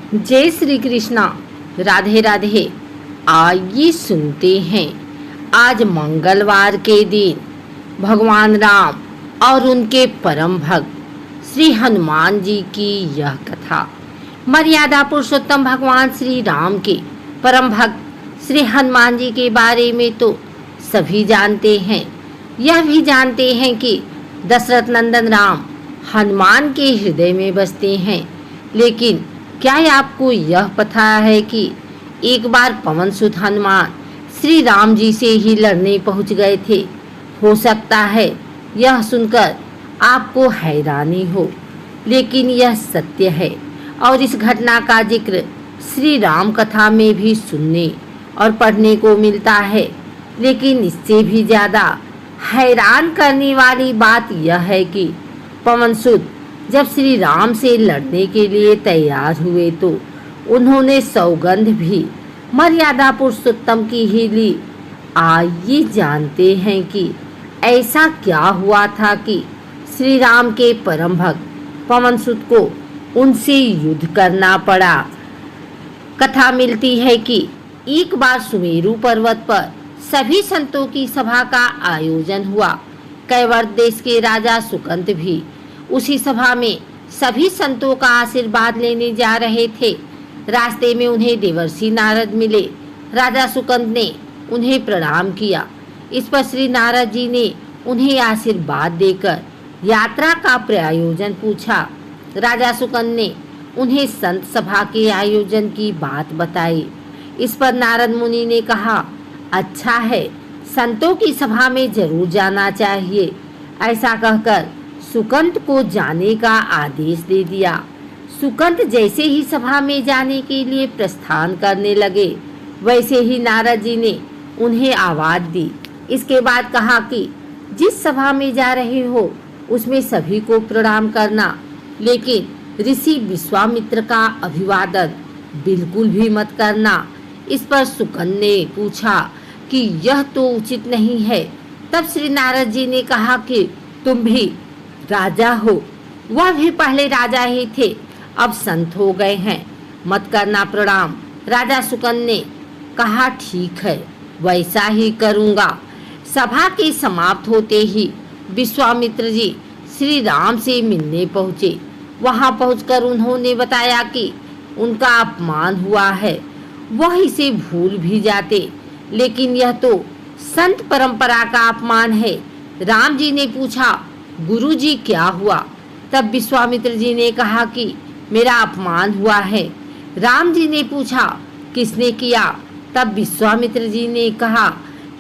जय श्री कृष्णा। राधे राधे। आइए सुनते हैं आज मंगलवार के दिन भगवान राम और उनके परम भक्त श्री हनुमान जी की यह कथा। मर्यादा पुरुषोत्तम भगवान श्री राम के परम भक्त श्री हनुमान जी के बारे में तो सभी जानते हैं। यह भी जानते हैं कि दशरथ नंदन राम हनुमान के हृदय में बसते हैं। लेकिन क्या आपको यह पता है कि एक बार पवन सुत हनुमान श्री राम जी से ही लड़ने पहुंच गए थे। हो सकता है यह सुनकर आपको हैरानी हो, लेकिन यह सत्य है और इस घटना का जिक्र श्री राम कथा में भी सुनने और पढ़ने को मिलता है। लेकिन इससे भी ज़्यादा हैरान करने वाली बात यह है कि पवन सुत जब श्री राम से लड़ने के लिए तैयार हुए तो उन्होंने सौगंध भी मर्यादा पुरुषोत्तम की ही ली। आइए जानते हैं कि ऐसा क्या हुआ था कि श्री राम के परम भक्त पवन सुत को उनसे युद्ध करना पड़ा। कथा मिलती है कि एक बार सुमेरु पर्वत पर सभी संतों की सभा का आयोजन हुआ। कैवर्त देश के राजा सुकंत भी उसी सभा में सभी संतों का आशीर्वाद लेने जा रहे थे। रास्ते में उन्हें देवर्षि नारद मिले। राजा सुकंत ने उन्हें प्रणाम किया। इस पर श्री नारद जी ने उन्हें आशीर्वाद देकर यात्रा का प्रयोजन पूछा। राजा सुकंत ने उन्हें संत सभा के आयोजन की बात बताई। इस पर नारद मुनि ने कहा, अच्छा है, संतों की सभा में जरूर जाना चाहिए। ऐसा कहकर सुकंत को जाने का आदेश दे दिया। सुकंत जैसे ही सभा में जाने के लिए प्रस्थान करने लगे, वैसे ही नारद जी ने उन्हें आवाज दी। इसके बाद कहा कि जिस सभा में जा रहे हो उसमें सभी को प्रणाम करना, लेकिन ऋषि विश्वामित्र का अभिवादन बिल्कुल भी मत करना। इस पर सुकंत ने पूछा कि यह तो उचित नहीं है। तब श्री नारद जी ने कहा कि तुम भी राजा हो, वह भी पहले राजा ही थे, अब संत हो गए हैं, मत करना प्रणाम। राजा सुकंत ने कहा, ठीक है, वैसा ही करूँगा। सभा के समाप्त होते ही विश्वामित्र जी श्री राम से मिलने पहुँचे। वहाँ पहुंचकर उन्होंने बताया कि उनका अपमान हुआ है। वह इसे भूल भी जाते, लेकिन यह तो संत परंपरा का अपमान है। राम जी ने पूछा, गुरुजी क्या हुआ? तब विश्वामित्र जी ने कहा कि मेरा अपमान हुआ है। राम जी ने पूछा, किसने किया? तब विश्वामित्र जी ने कहा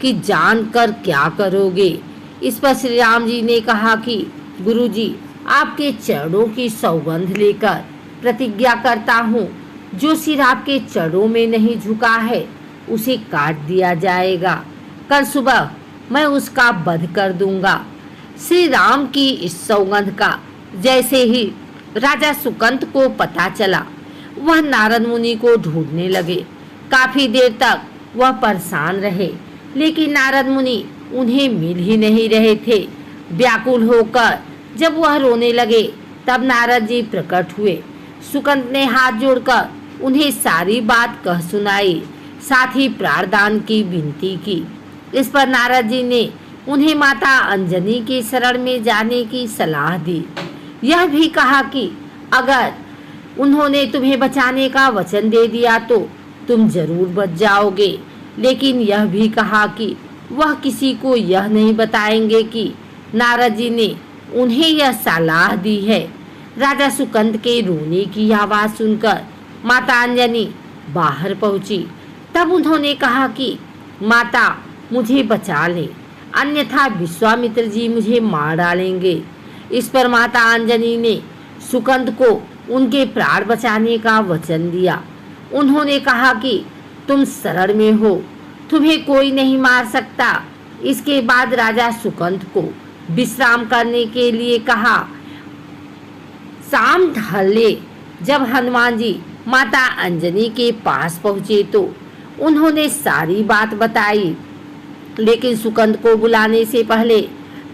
कि जानकर क्या करोगे? इस पर श्री राम जी ने कहा कि गुरुजी, आपके चरणों की सौगंध लेकर प्रतिज्ञा करता हूँ, जो सिर आपके चरणों में नहीं झुका है उसे काट दिया जाएगा। कल सुबह मैं उसका वध कर दूंगा। श्री राम की इस सौगंध का जैसे ही राजा सुकंत को पता चला, वह नारद मुनि को ढूंढने लगे। काफी देर तक वह परेशान रहे, लेकिन नारद मुनि उन्हें मिल ही नहीं रहे थे। व्याकुल होकर जब वह रोने लगे, तब नारद जी प्रकट हुए। सुकंत ने हाथ जोड़कर उन्हें सारी बात कह सुनाई, साथ ही प्राणदान की विनती की। इस पर नारद जी ने उन्हें माता अंजनी के शरण में जाने की सलाह दी। यह भी कहा कि अगर उन्होंने तुम्हें बचाने का वचन दे दिया तो तुम जरूर बच जाओगे। लेकिन यह भी कहा कि वह किसी को यह नहीं बताएंगे कि नारद जी ने उन्हें यह सलाह दी है। राजा सुकंत के रोने की आवाज़ सुनकर माता अंजनी बाहर पहुंची। तब उन्होंने कहा कि माता, मुझे बचा ले, अन्यथा विश्वामित्र जी मुझे मार डालेंगे। इस पर माता अंजनी ने सुकंत को उनके प्राण बचाने का वचन दिया। उन्होंने कहा कि तुम शरण में हो, तुम्हें कोई नहीं मार सकता। इसके बाद राजा सुकंत को विश्राम करने के लिए कहा। शाम ढले जब हनुमान जी माता अंजनी के पास पहुँचे तो उन्होंने सारी बात बताई, लेकिन सुकंत को बुलाने से पहले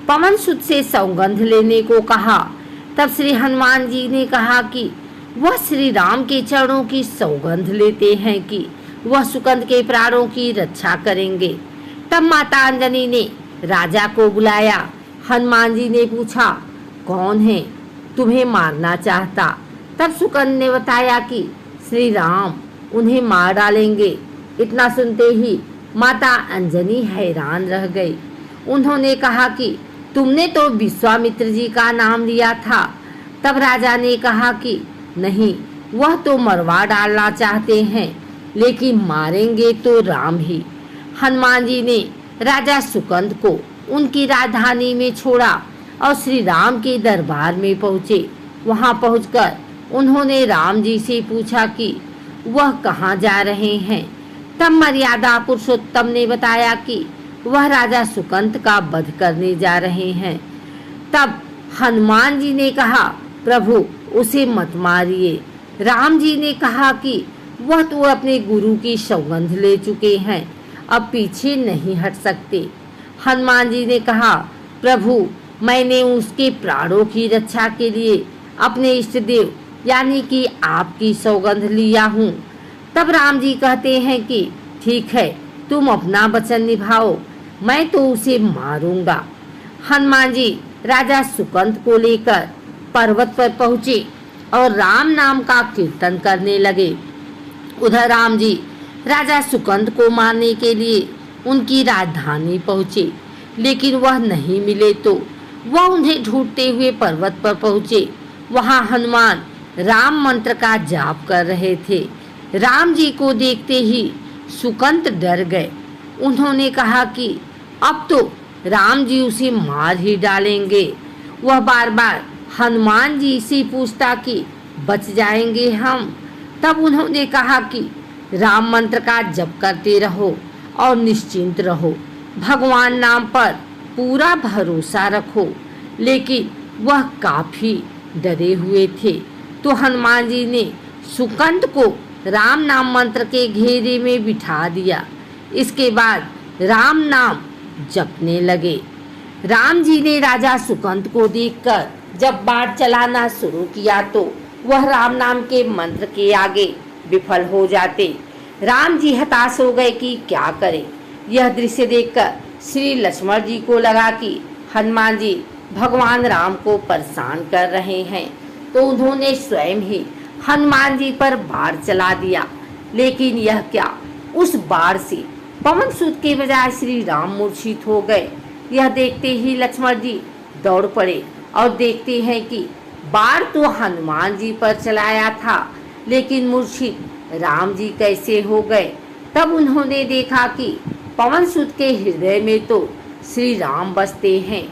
पवन सुत से सौगंध लेने को कहा। तब श्री हनुमान जी ने कहा कि वह श्री राम के चरणों की सौगंध लेते हैं कि वह सुकंद के प्राणों की रक्षा करेंगे। तब माता अंजनी ने राजा को बुलाया। हनुमान जी ने पूछा, कौन है तुम्हें मारना चाहता? तब सुकंद ने बताया कि श्री राम उन्हें मार डालेंगे। इतना सुनते ही माता अंजनी हैरान रह गई। उन्होंने कहा कि तुमने तो विश्वामित्र जी का नाम लिया था। तब राजा ने कहा कि नहीं, वह तो मरवा डालना चाहते हैं, लेकिन मारेंगे तो राम ही। हनुमान जी ने राजा सुकंद को उनकी राजधानी में छोड़ा और श्री राम के दरबार में पहुँचे। वहाँ पहुँचकर उन्होंने राम जी से पूछा कि वह कहाँ जा रहे हैं। तब मर्यादा पुरुषोत्तम ने बताया कि वह राजा सुकंद का वध करने जा रहे हैं। तब हनुमान जी ने कहा, प्रभु उसे मत मारिए। राम जी ने कहा कि वह तो अपने गुरु की सौगंध ले चुके हैं, अब पीछे नहीं हट सकते। हनुमान जी ने कहा, प्रभु मैंने उसके प्राणों की रक्षा के लिए अपने इष्ट देव यानी कि आपकी सौगंध लिया हूँ। तब राम जी कहते हैं कि ठीक है, तुम अपना वचन निभाओ, मैं तो उसे मारूंगा। हनुमान जी राजा सुकंद को लेकर पर्वत पर पहुँचे और राम नाम का कीर्तन करने लगे। उधर राम जी राजा सुकंद को मारने के लिए उनकी राजधानी पहुँचे, लेकिन वह नहीं मिले तो वह उन्हें ढूंढते हुए पर्वत पर पहुँचे। वहाँ हनुमान राम मंत्र का जाप कर रहे थे। राम जी को देखते ही सुकंद डर गए। उन्होंने कहा कि अब तो राम जी उसे मार ही डालेंगे। वह बार बार हनुमान जी से पूछता कि बच जाएंगे हम। तब उन्होंने कहा कि राम मंत्र का जप करते रहो और निश्चिंत रहो, भगवान नाम पर पूरा भरोसा रखो। लेकिन वह काफी डरे हुए थे, तो हनुमान जी ने सुकंद को राम नाम मंत्र के घेरे में बिठा दिया। इसके बाद राम नाम जपने लगे। राम जी ने राजा सुकंद को देखकर जब बाण चलाना शुरू किया तो वह राम नाम के मंत्र के आगे विफल हो जाते। राम जी हताश हो गए कि क्या करें। यह दृश्य देखकर श्री लक्ष्मण जी को लगा कि हनुमान जी भगवान राम को परेशान कर रहे हैं, तो उन्होंने स्वयं ही हनुमान जी पर बाण चला दिया। लेकिन यह क्या, उस बाण से पवन सूत के बजाय श्री राम मूर्छित हो गए। यह देखते ही लक्ष्मण जी दौड़ पड़े और देखते हैं कि बाण तो हनुमान जी पर चलाया था, लेकिन मूर्छित राम जी कैसे हो गए। तब उन्होंने देखा कि पवन सूत के हृदय में तो श्री राम बसते हैं।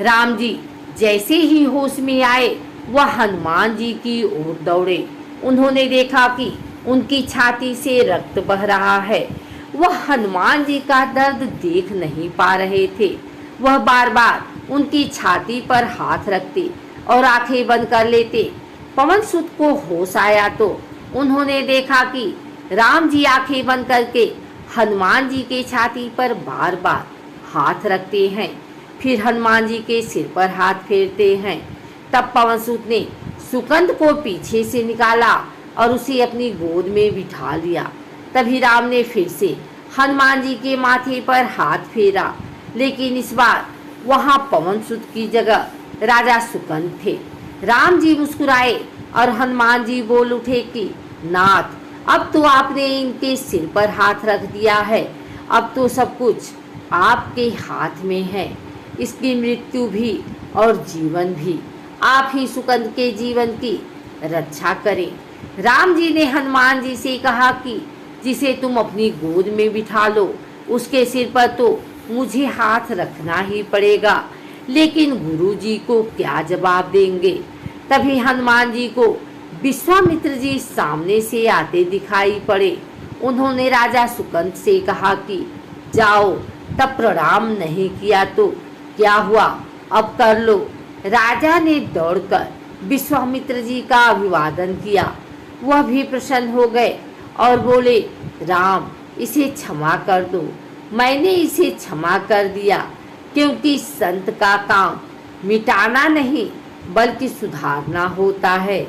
राम जी जैसे ही होश में आए वह हनुमान जी की ओर दौड़े। उन्होंने देखा कि उनकी छाती से रक्त बह रहा है। वह हनुमान जी का दर्द देख नहीं पा रहे थे। वह बार बार उनकी छाती पर हाथ रखते और आंखें बंद कर लेते। पवन सूत को होश आया तो उन्होंने देखा कि राम जी आंखें बंद करके हनुमान जी के छाती पर बार बार हाथ रखते हैं, फिर हनुमान जी के सिर पर हाथ फेरते हैं। तब पवन सूत ने सुकंद को पीछे से निकाला और उसे अपनी गोद में बिठा लिया। तभी राम ने फिर से हनुमान जी के माथे पर हाथ फेरा, लेकिन इस बार वहाँ पवन सूत की जगह राजा सुकंद थे। राम जी मुस्कुराए और हनुमान जी बोल उठे कि नाथ, अब तो आपने इनके सिर पर हाथ रख दिया है, अब तो सब कुछ आपके हाथ में है। इसकी मृत्यु भी और जीवन भी आप ही सुकंद के जीवन की रक्षा करें। राम जी ने हनुमान जी से कहा कि जिसे तुम अपनी गोद में बिठा लो उसके सिर पर तो मुझे हाथ रखना ही पड़ेगा, लेकिन गुरु जी को क्या जवाब देंगे। तभी हनुमान जी को विश्वामित्र जी सामने से आते दिखाई पड़े। उन्होंने राजा सुकंद से कहा कि जाओ, तब प्रणाम नहीं किया तो क्या हुआ, अब कर लो। राजा ने दौड़कर विश्वामित्र जी का अभिवादन किया। वह भी प्रसन्न हो गए और बोले, राम इसे क्षमा कर दो। मैंने इसे क्षमा कर दिया, क्योंकि संत का काम मिटाना नहीं बल्कि सुधारना होता है।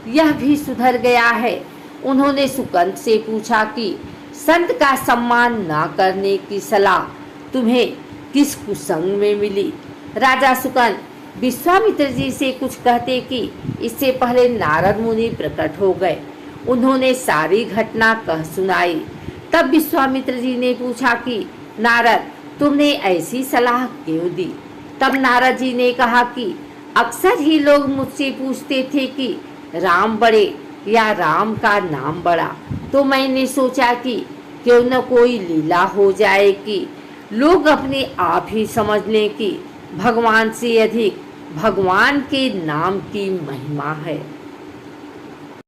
यह भी सुधर गया है। उन्होंने सुकंद से पूछा कि संत का सम्मान न करने की सलाह तुम्हें किस कुसंग में मिली। राजा सुकंद विश्वामित्र जी से कुछ कहते कि इससे पहले नारद मुनि प्रकट हो गए। उन्होंने सारी घटना कह सुनाई। तब विश्वामित्र जी ने पूछा कि नारद, तुमने ऐसी सलाह क्यों दी। तब नारद जी ने कहा कि अक्सर ही लोग मुझसे पूछते थे कि राम बड़े या राम का नाम बड़ा, तो मैंने सोचा कि क्यों न कोई लीला हो जाए कि लोग अपने आप ही समझ लें कि भगवान से अधिक भगवान के नाम की महिमा है।